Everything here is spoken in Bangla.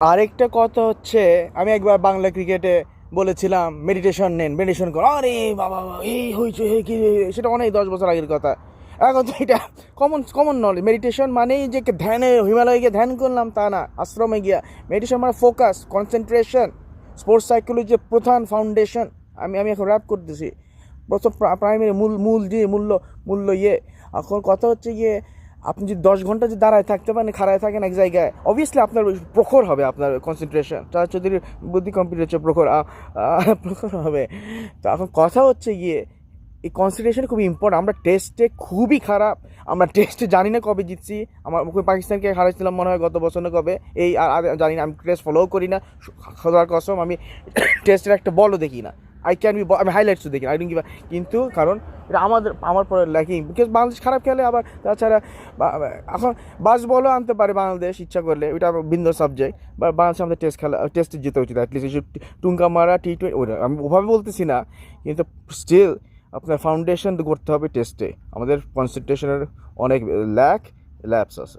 আরেকটা কথা হচ্ছে, আমি একবার বাংলা ক্রিকেটে বলেছিলাম মেডিটেশন নেন, মেডিটেশন করো, আরে বাবা এই হয়েছে হে কি সেটা অনেক 10 বছর আগের কথা। এখন তো এটা কমন কমন নলেজ। মেডিটেশন মানেই যে ধ্যানে হিমালয়ে গিয়ে ধ্যান করলাম তা না, আশ্রমে গিয়া। মেডিটেশন মানে ফোকাস, কনসেন্ট্রেশন, স্পোর্টস সাইকোলজির প্রধান ফাউন্ডেশন। আমি এখন র্যাপ করতেছি প্রথম প্রাইমারি মূল মূল যে মূল্য মূল্য এখন কথা হচ্ছে গিয়ে, আপনি যদি 10 ঘন্টা যদি দাঁড়ায় থাকতে পারেন, খাড়ায় থাকেন এক জায়গায়, অবভিয়াসলি আপনার প্রখর হবে, আপনার কনসেন্ট্রেশন। তার চৌধুরীর বুদ্ধি কম্পিউটার হচ্ছে প্রখর, প্রখর হবে। তো এখন কথা হচ্ছে গিয়ে, এই কনসেন্ট্রেশন খুবই ইম্পর্টেন্ট। আমরা টেস্টে খুবই খারাপ। আমরা টেস্টে জানি না কবে জিতছি। আমার পাকিস্তানকে হারাইছিলাম মনে হয় গত বছর না কবে, এই আর জানি না। আমি টেস্ট ফলোও করি না, খোদার কসম। আমি টেস্টের একটা বলও দেখি না। আমি হাইলাইটসও দেখি না, আই ডোন্ট গিভ। কিন্তু কারণ এটা আমার পরে ল্যাকিং, বিকজ বাংলাদেশ খারাপ খেলে। আবার তাছাড়া এখন বাস বলও আনতে পারে বাংলাদেশ ইচ্ছা করলে, ওইটা ভিন্ন সাবজেক্ট। বা বাংলাদেশ আমাদের টেস্টে যেতে উচিত অ্যাটলিস্ট। টুঙ্কা মারা T20 ওটা আমি ওভাবে বলতেছি না, কিন্তু স্টিল আপনার ফাউন্ডেশন করতে হবে টেস্টে। আমাদের কনসেন্ট্রেশনের অনেক ল্যাপস আছে।